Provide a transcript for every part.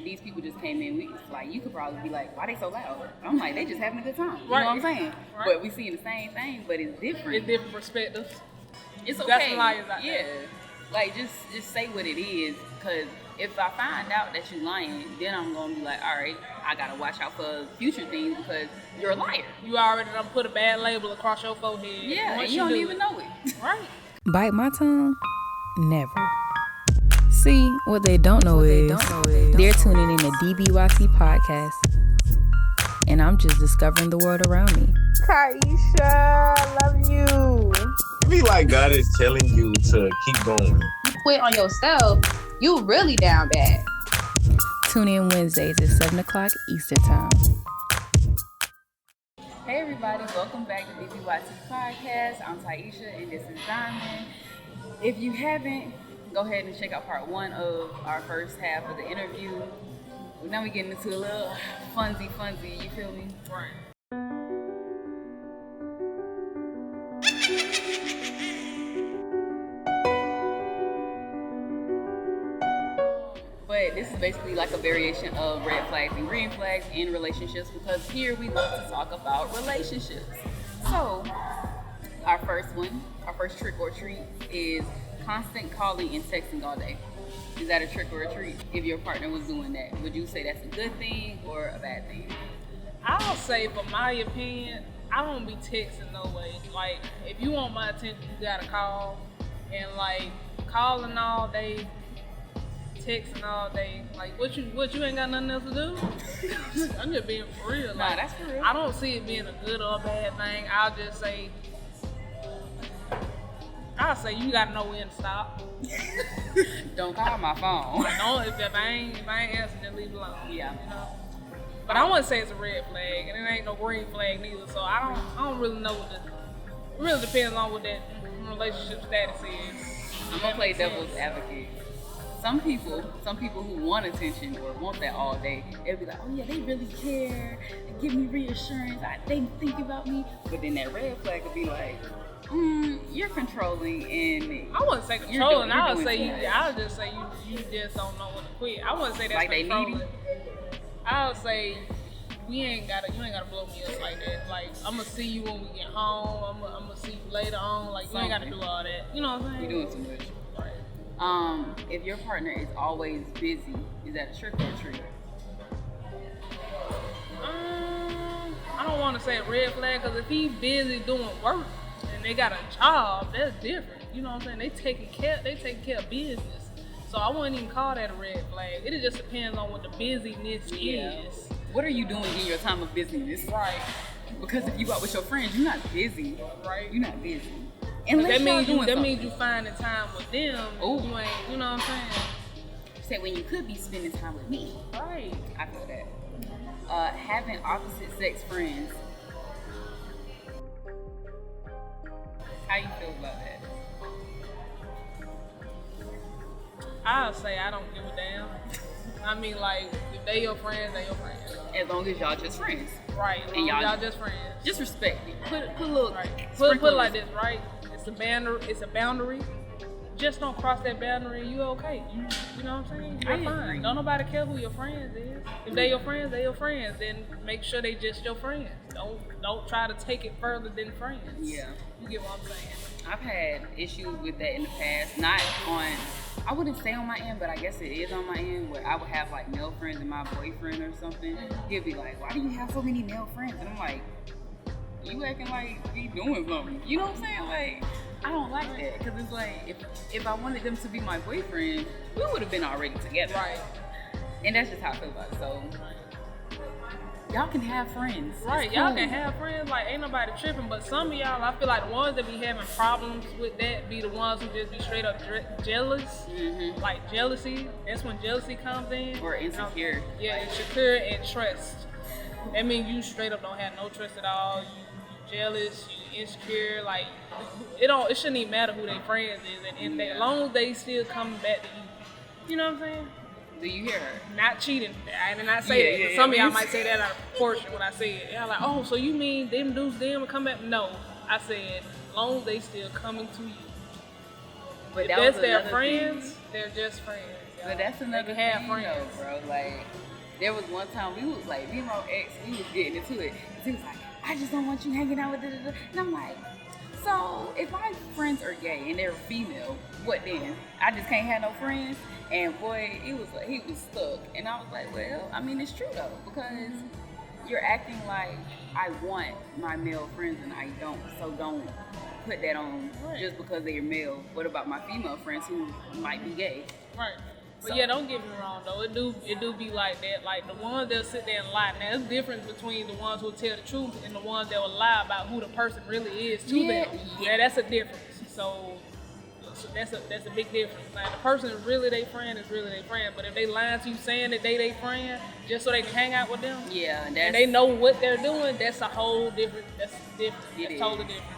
these people just came in, like, you could probably be like, why they so loud? I'm like, they just having a good time. You Right. know what I'm saying? Right. But we seeing the same thing, but it's different. It's different perspectives. It's okay. Got some liars out there. Yeah. Like, just say what it is, because if I find out that you lying, then I'm going to be like, all right, I got to watch out for future things because you're a liar. You already done put a bad label across your forehead. Yeah, and you don't even know it. Right. Bite my tongue? Never. See, what they don't know is they're tuning in to DBYT podcast. And I'm just discovering the world around me. Tyesha, I love you. It be like God is telling you to keep going. You quit on yourself, you really down bad. Tune in Wednesdays at 7 o'clock Eastern Time. Hey everybody, welcome back to DBYT podcast. I'm Tyesha and this is Diamond. If you haven't, go ahead and check out part 1 of our first half of the interview. Now we're getting into a little funsy, you feel me? Right. But this is basically like a variation of red flags and green flags in relationships, because here we love to talk about relationships. So our first trick or treat is constant calling and texting all day. Is that a trick or a treat? If your partner was doing that, would you say that's a good thing or a bad thing? I'll say, for my opinion, I don't be texting no way. Like, if you want my attention, you gotta call. And like, calling all day, texting all day. Like, what you ain't got nothing else to do? I'm just being for real. Nah, that's for real. I don't see it being a good or a bad thing. I'll say you gotta know when to stop. Don't call my phone. No, if I ain't answering, then leave it alone. Yeah. You know? But I wouldn't say it's a red flag, and it ain't no green flag neither. So I don't really know it really depends on what that relationship status is. I'm gonna play devil's advocate. Some people who want attention or want that all day, they'll be like, oh yeah, they really care, they give me reassurance, they think about me. But then that red flag would be like, you're controlling, and I wouldn't say controlling. I'll just say you just don't know when to quit. I wouldn't say that's like controlling. they needy. I'll say you ain't gotta blow me up like that. Like, I'm gonna see you when we get home. I'm gonna see you later on. Like, you ain't gotta do all that. You know what I'm saying? You're doing too much. Right. If your partner is always busy, is that a trick or a treat? I don't want to say a red flag, because if he busy doing work and they got a job, that's different. You know what I'm saying? They taking care of business. So I wouldn't even call that a red flag. It just depends on what the busyness is. What are you doing in your time of busyness? Right. Because if you out with your friends, you're not busy. Right. You're not busy. That means you finding time with them. Ooh. You ain't, you know what I'm saying? Say when you could be spending time with me. Right. I feel that. Having opposite sex friends. How you feel about that? I'll say I don't give a damn. I mean, like, if they your friends, they your friends. As long as y'all just friends. Right. As long as y'all just friends. Just respect it. Put a little. Right. Put it like this, right? It's a boundary. Just don't cross that boundary. You okay? You know what I'm saying? You're fine. Don't nobody care who your friends is. If they your friends, they your friends. Then make sure they just your friends. Don't try to take it further than friends. Yeah. You get what I'm saying? I've had issues with that in the past. Not on, I wouldn't say on my end, but I guess it is on my end, where I would have like male friends and my boyfriend or something. He'd be like, why do you have so many male friends? And I'm like, you acting like we doing something. You know what I'm saying? Like, I don't like that, because it's like, if I wanted them to be my boyfriend, we would have been already together. Right. And that's just how I feel about it. So y'all can have friends. Right, y'all can have friends. Like, ain't nobody tripping. But some of y'all, I feel like the ones that be having problems with that be the ones who just be straight up jealous. Mm-hmm. Like jealousy. That's when jealousy comes in. Or insecure. Yeah, insecure and trust. That means you straight up don't have no trust at all. You jealous, you insecure. Like, it shouldn't even matter who their friends is. And as long as they still coming back to you. You know what I'm saying? Do you hear her? Not cheating. I did not say that. Some of y'all might say that out of proportion when I say it. Y'all like, oh, so you mean them dudes and come back? No. I said, as long as they still coming to you. But if that's their friends, they're just friends. But that's another They can thing, have friends. though, bro. Like, there was one time we was like, me and my ex, we was getting into it. He was like, I just don't want you hanging out with da-da-da. And I'm like, so if my friends are gay and they're female, what then? I just can't have no friends? And boy, he was stuck. And I was like, well, I mean, it's true though, because you're acting like I want my male friends and I don't. So don't put that on just because they're male. What about my female friends who might be gay? Right. But So- yeah, don't get me wrong though. It do be like that. Like the ones that sit there and lie. Now there's a difference between the ones who tell the truth and the ones that will lie about who the person really is to them. Yeah, that's a difference. So that's a big difference. Like the person is really their friend is really their friend. But if they lying to you saying that they their friend just so they can hang out with them, Yeah, and they know what they're doing, that's a whole different. That's different. It That's totally is. different.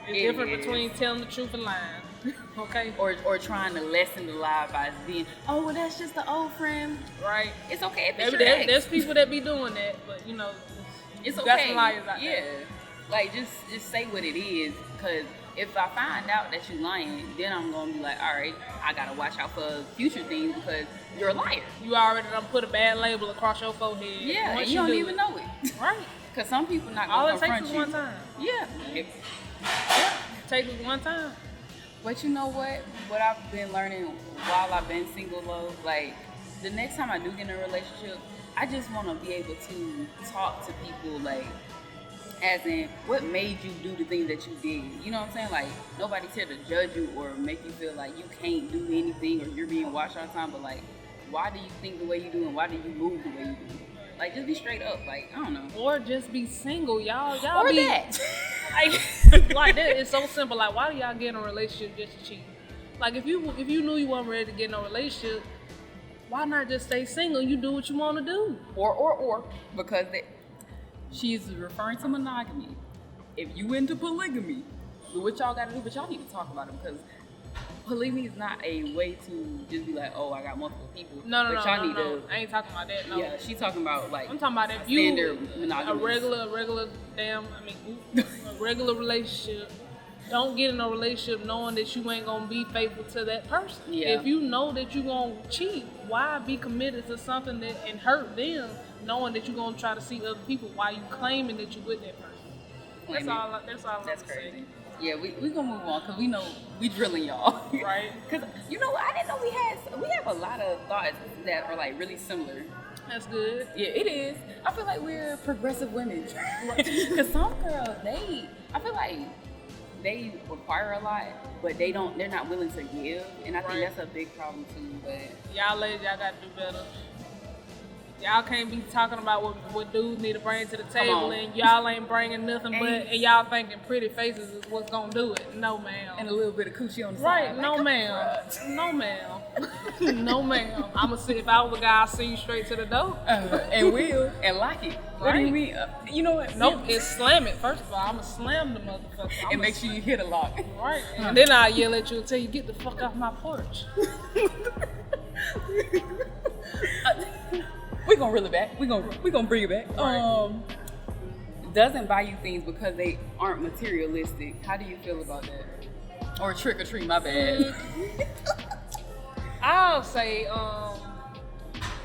It's It different is. between telling the truth and lying. Okay. or trying to lessen the lie by being, oh, well, that's just the old friend. Right. It's okay if it's your ex. There's people that be doing that, but you know, It's you got okay. some liars out Yeah. there. Like, just say what it is, because if I find out that you're lying, then I'm going to be like, all right, I got to watch out for future things because you're a liar. You already done put a bad label across your forehead. Yeah, Once and you don't do even it. know it. Right. Because some people not All going it to takes confront is you. one time. Yeah. Yeah. Take it one time. But you know what? What I've been learning while I've been single, though, like, the next time I do get in a relationship, I just want to be able to talk to people, like, as in, what made you do the things that you did? You know what I'm saying? Like, nobody's here to judge you or make you feel like you can't do anything or you're being watched all the time, but, like, why do you think the way you do and why do you move the way you do? Like, just be straight up. Like, I don't know. Or just be single, y'all. Or be, that. Like that. It's so simple. Like, why do y'all get in a relationship just to cheat? Like, if you knew you weren't ready to get in a relationship, why not just stay single? You do what you want to do. Or, because she's referring to monogamy. If you into polygamy, do what y'all gotta do, but y'all need to talk about it because polygamy is not a way to just be like, oh, I got multiple people. No. But y'all need no. to. I ain't talking about that. No. Yeah, she's talking about like. I'm talking about if you standard monogamy. a regular a regular relationship. Don't get in a relationship knowing that you ain't gonna be faithful to that person. Yeah. If you know that you gonna cheat, why be committed to something that and hurt them, knowing that you gonna try to see other people while you claiming that you with that person? That's all. That's I'm crazy. saying. Yeah, we gonna move on because we know we drilling y'all. Right. Because you know what? I didn't know we have a lot of thoughts that are like really similar. That's good. Yeah, it is. I feel like we're progressive women. Because some girls, I feel like they require a lot, but they're not willing to give. And I think Right. that's a big problem too. But Y'all ladies, y'all gotta do better. Y'all can't be talking about what dudes need to bring to the table on. and y'all ain't bringing nothing Ain't- and y'all thinking pretty faces is what's gonna do it. No, ma'am. and a little bit of coochie on the Right, side. no Like, ma'am. No ma'am. No ma'am. I'ma see if I was a guy, I'll see you straight to the door. and will and lock it. What do you Right. mean? You know what? Nope, it's slam it. First of all, I'ma slam the motherfucker. And make sure you hit a lock. Right. And then I'll yell at you and tell you, get the fuck off my porch. We're gonna reel it back. We're gonna bring it back. Right. Doesn't buy you things because they aren't materialistic. How do you feel about that? Or trick or treat, my bad. I'll say,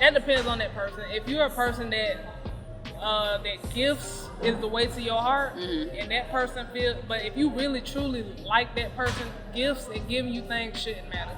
that depends on that person. If you're a person that gifts is the way to your heart, and that person feels, but if you really truly like that person, gifts and giving you things shouldn't matter.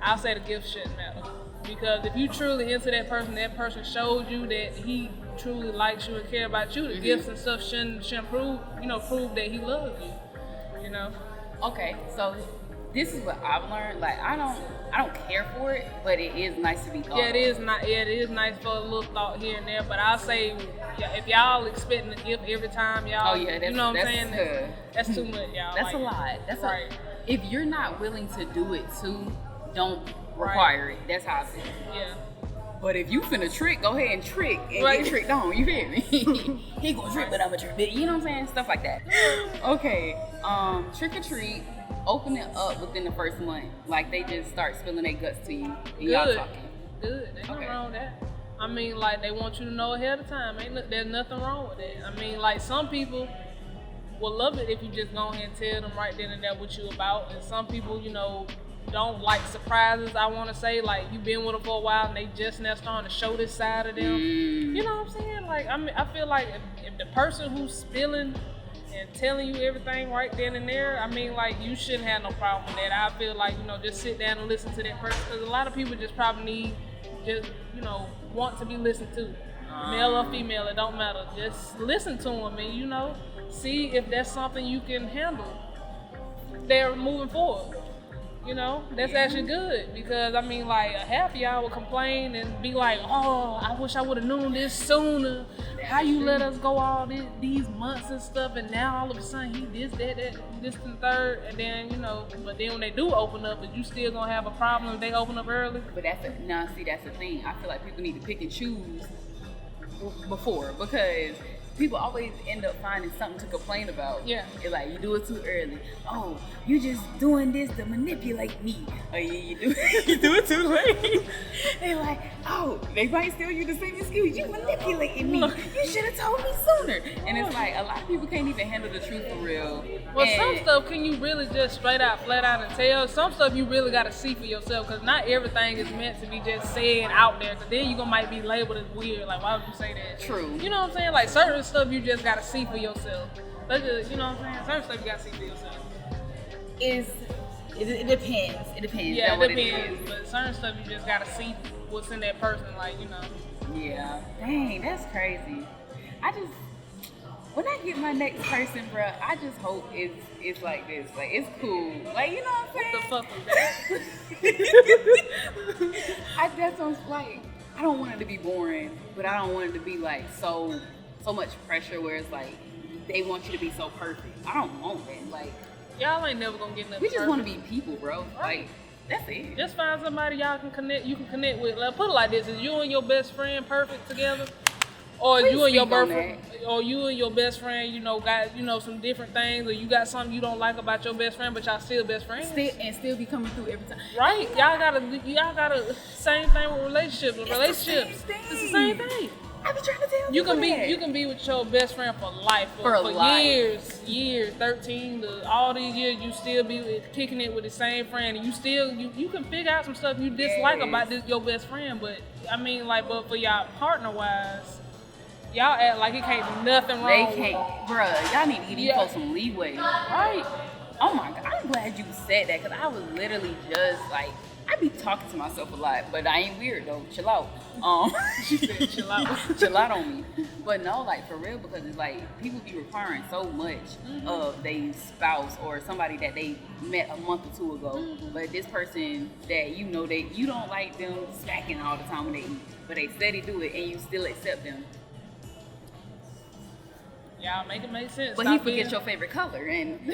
I'll say the gifts shouldn't matter. Because if you truly into that person shows you that he truly likes you and care about you, the gifts and stuff shouldn't prove that he loves you. You know? Okay, so this is what I've learned. Like I don't care for it, but it is nice to be thought Yeah, of. it is nice for a little thought here and there, but I'll say, if y'all expecting a gift every time, y'all, Oh yeah, that's, you know what I'm that's, saying? That's too much, y'all. That's Like, a lot. That's right. If you're not willing to do it too, don't require it. That's how I feel. Yeah. But if you finna trick, go ahead and trick and Right. get tricked on. You feel me? He gonna trick, but I'm a trick. You know what I'm saying? Stuff like that. Okay. Trick or treat. Open it up within the first month. Like they just start spilling their guts to you and y'all Good. talking. Good. There's nothing Okay. wrong with that. I mean, like, they want you to know ahead of time. There's nothing wrong with that. I mean, like, some people will love it if you just go ahead and tell them right then and there what you about. And some people, don't like surprises, I want to say. Like, you've been with them for a while and they just now starting to show this side of them. You know what I'm saying? Like, I feel like if the person who's spilling and telling you everything right then and there, I mean, like, you shouldn't have no problem with that. I feel like, just sit down and listen to that person, because a lot of people just probably need, want to be listened to. Male or female, it don't matter. Just listen to them and, see if that's something you can handle. They're moving forward. That's actually good, because I mean, like, half of y'all would complain and be like, oh, I wish I would have known this sooner. How you let us go all these months and stuff, and now all of a sudden he this and third, and then but then when they do open up, is you still gonna have a problem if they open up early? But that's the thing. I feel like people need to pick and choose before, because people always end up finding something to complain about. Yeah. It's like, you do it too early. Oh, you just doing this to manipulate me. Oh yeah, you do it too late. They're like, oh, they might still use the same excuse. You manipulated me. You should have told me sooner. And it's like, a lot of people can't even handle the truth for real. Well, some stuff can you really just straight out, flat out and tell. Some stuff you really got to see for yourself, because not everything is meant to be just said out there, because then you might be labeled as weird. Like, why would you say that? True. You know what I'm saying? Like, certain stuff you just got to see for yourself. That's just, you know what I'm saying? Certain stuff you got to see for yourself. It depends. It depends. Yeah, it depends. But certain stuff you just got to see what's in that person, like, Yeah. Dang, that's crazy. When I get my next person, bruh, I just hope it's like this. Like, it's cool. Like, you know what I'm saying? What the fuck was that? That sounds like, I don't want it to be boring, but I don't want it to be like so much pressure where it's like they want you to be so perfect. I don't want that. Like, y'all ain't never gonna get nothing. We just want to be people, bro. Right. Like, that's it. Just find somebody you can connect with. Like, put it like this: is you and your best friend perfect together? Or Please you and your speak on boyfriend, or you and your best friend, got some different things, or you got something you don't like about your best friend, but y'all still best friends. Still be coming through every time. Right? Y'all gotta same thing with relationships. It's the same thing. I be trying to tell you can be with your best friend for life, for life. years, 13 to all these years. You still be kicking it with the same friend, and you can figure out some stuff you dislike about your best friend. But I mean, like, but for y'all partner wise, y'all act like it can't be nothing wrong. They can't, bruh. Y'all need to give these folks some leeway. Right. Oh my God, I'm glad you said that, because I was literally just like, I be talking to myself a lot, but I ain't weird though. Chill out. She said chill out. Chill out on me. But no, like, for real, because it's like people be requiring so much of their spouse or somebody that they met a month or two ago. But this person that you don't like them smacking all the time when they eat, but they steady do it and you still accept them. Y'all make it make sense. But he forgets your favorite color, and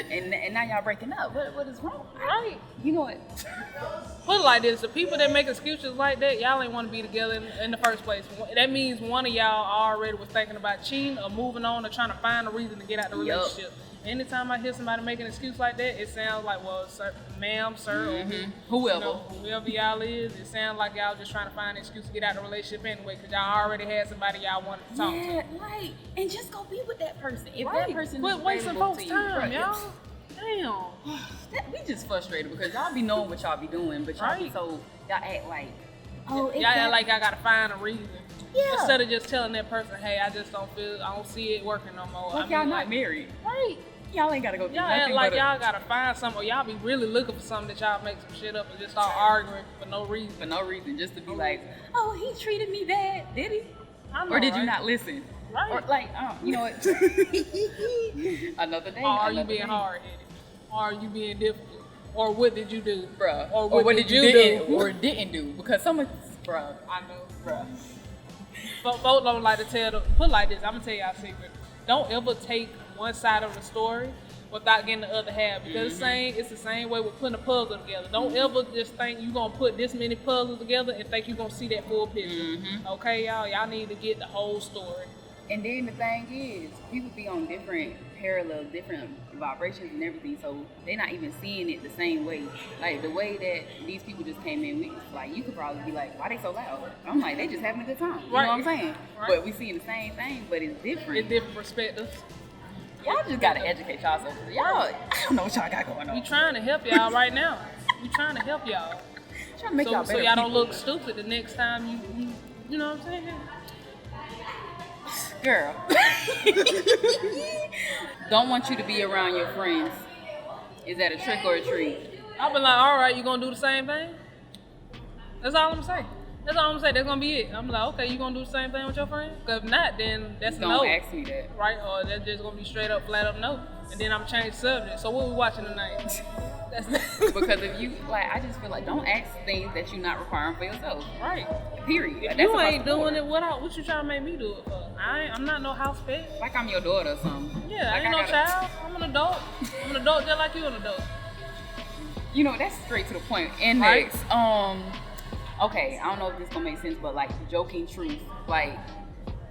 now y'all breaking up. What is wrong? Right. You know what? Put it like this: the people that make excuses like that, y'all ain't want to be together in the first place. That means one of y'all already was thinking about cheating or moving on or trying to find a reason to get out the relationship. Anytime I hear somebody make an excuse like that, it sounds like, well, sir, ma'am, sir, or whoever y'all is, it sounds like y'all just trying to find an excuse to get out of the relationship anyway, because y'all already had somebody y'all wanted to talk to. Yeah, right. And just go be with that person. If right. that person Quit is wasting folks' time, you, y'all. Damn. We just frustrated because y'all be knowing what y'all be doing, but y'all be so, y'all act like, y'all act like y'all gotta find a reason. Yeah. Instead of just telling that person, hey, I don't see it working no more. Like, y'all not married. Right. Y'all ain't gotta go through y'all nothing act like but y'all gotta find something, or y'all be really looking for something that y'all make some shit up and just start arguing for no reason. For no reason, just to be like, oh, he treated me bad, did he? I know, or did you not listen? Right. Or like, you know what? Another day. Or are you being hard-headed? Or are you being difficult? Or what did you do? Bruh. Or what did you do? Or didn't do? Because someone, bruh. I know. Bruh. But folks don't like to put like this, I'm gonna tell y'all a secret. Don't ever take one side of the story without getting the other half, because it's the same way with putting a puzzle together. Don't ever just think you're gonna put this many puzzles together and think you're gonna see that full picture. Okay, y'all need to get the whole story. And then the thing is, people be on different vibrations and everything, so they're not even seeing it the same way. Like, the way that these people just came in, you could probably be like, why they so loud? I'm like, they just having a good time. You know what I'm saying? Right. But we seeing the same thing, but it's different. It's different perspectives. Y'all just gotta educate y'all. Y'all, I don't know what y'all got going on. We trying to help y'all right now. We trying to help y'all. Trying to make y'all So better y'all don't people. look stupid the next time you know what I'm saying? Girl. Don't want you to be around your friends. Is that a trick or a treat? I'll be like, all right, you gonna do the same thing? That's all I'm saying. That's all I'm saying. That's gonna be it. I'm like, okay, you gonna do the same thing with your friends? Cause if not, then that's a no. Don't ask me that. Right? Or that's just gonna be straight up, flat up no. And then I'm change subject. So what we watching tonight? That's Because if you I just feel like don't ask things that you're not requiring for yourself. right. Period. If That's you across ain't the board. doing it, what you trying to make me do it for? I'm not no house pet. Like I'm your daughter or something. Yeah, Like I ain't no gotta- child. I'm an adult. I'm an adult just like you an adult. You know, that's straight to the point. And Right. next, okay, I don't know if this gonna make sense, but like joking truth, like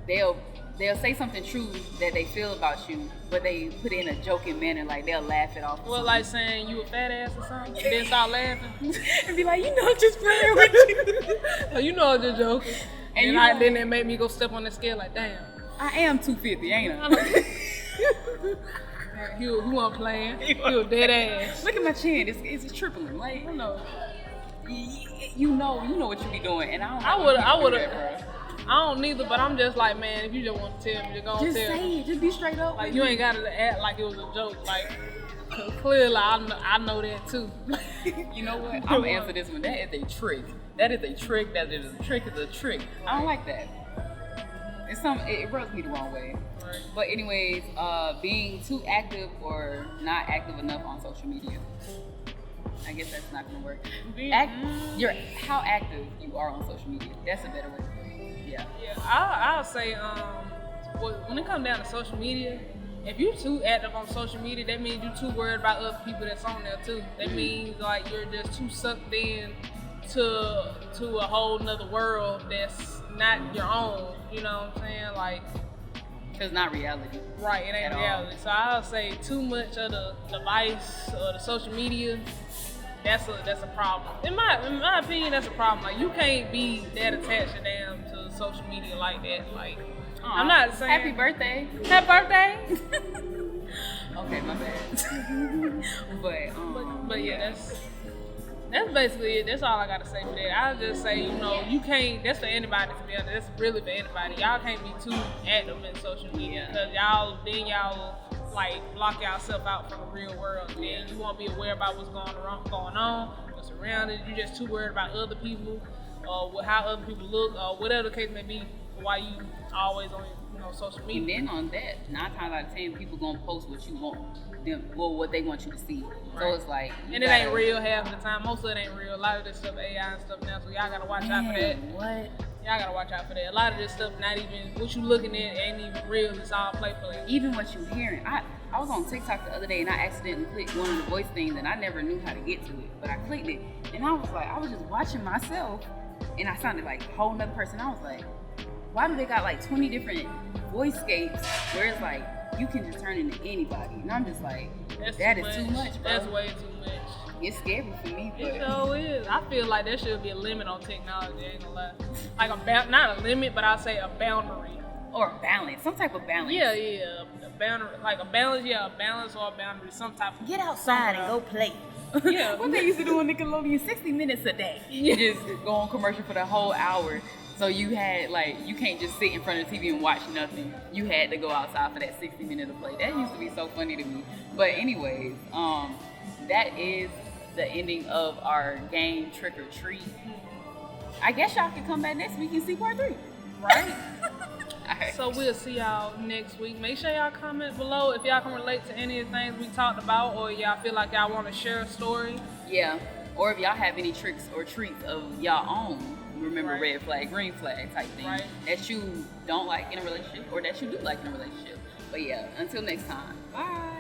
they'll say something true that they feel about you, but they put it in a joking manner, like they'll laugh it off. Well, like saying you a fat ass or something, and then start laughing. and be like, you know, I'm just playing with you. Oh, you know I'm just joking. And And you know- then they made me go step on the scale like, damn. I am 250, ain't I? You wasn't playing. You a dead ass. Look at my chin. It's tripling. Like, I know. you know what you be doing, and I don't. I would do have. that, bruh. I don't neither, but I'm just like, man, if you just want to tell me, just go Just tell say me. it. Just be straight up. Like with you me. ain't got to act like it was a joke. Like clearly, I know that too. You know what? I'm gonna answer this one. That is a trick. That is a trick. That is a trick. Is a trick. I don't like that. It rubs me the wrong way. Right. But anyways, being too active or not active enough on social media. I guess that's not gonna work. How active you are on social media. That's a better way to put it. Yeah. Yeah, I'll say, when it comes down to social media, if you're too active on social media, that means you're too worried about other people that's on there too. That means like you're just too sucked in to a whole nother world that's not your own. You know what I'm saying? Like, Cause not reality. right, it ain't At all. reality. So I'll say too much of the device or the social media. That's a problem. In my opinion, that's a problem. Like you can't be that attached to social media like that. Like I'm not saying Happy birthday. happy birthday. Okay, my bad. But yeah, that's basically it. That's all I gotta say for that. I'll just say, you can't. That's for anybody to be honest. That's really for anybody. Y'all can't be too active in social media because y'all like block yourself out from the real world. Then you won't be aware about what's going on, what's around it. You're just too worried about other people or how other people look or whatever the case may be. Why you always on social And media? then on that, 9 times out of 10, people gonna post what you want them, or what they want you to see. So Right. it's like, And it ain't real half the time. Most of it ain't real. A lot of this stuff AI and stuff now, so y'all gotta watch out for that. What? Y'all gotta watch out for that. A lot of this stuff, not even what you looking at, ain't even real. It's all play. Even what you hearing. I was on TikTok the other day and I accidentally clicked one of the voice things and I never knew how to get to it, but I clicked it and I was just watching myself and I sounded like a whole nother person. I was like, why do they got like 20 different voicescapes where it's like you can just turn into anybody? And I'm just like, that is too much, bro. That's way too much. It's scary for me, but It sure is. I feel like there should be a limit on technology. I ain't gonna lie. Like not a limit, but I'll say a boundary. or balance, some type of balance. Yeah, a boundary, like a balance. Yeah, a balance or a boundary, some type of. Get outside and go play. Yeah. What they used to do on Nickelodeon, 60 minutes a day. You just go on commercial for the whole hour. So you had you can't just sit in front of the TV and watch nothing. You had to go outside for that 60 minutes of play. That used to be so funny to me. But anyways, that is the ending of our game Trick or Treat. I guess y'all can come back next week and see part 3. Right? Alright. So we'll see y'all next week. Make sure y'all comment below if y'all can relate to any of the things we talked about, or y'all feel like y'all want to share a story. Yeah. Or if y'all have any tricks or treats of y'all own, remember Right. red flag, green flag type thing, Right. that you don't like in a relationship or that you do like in a relationship. But yeah, until next time. Bye.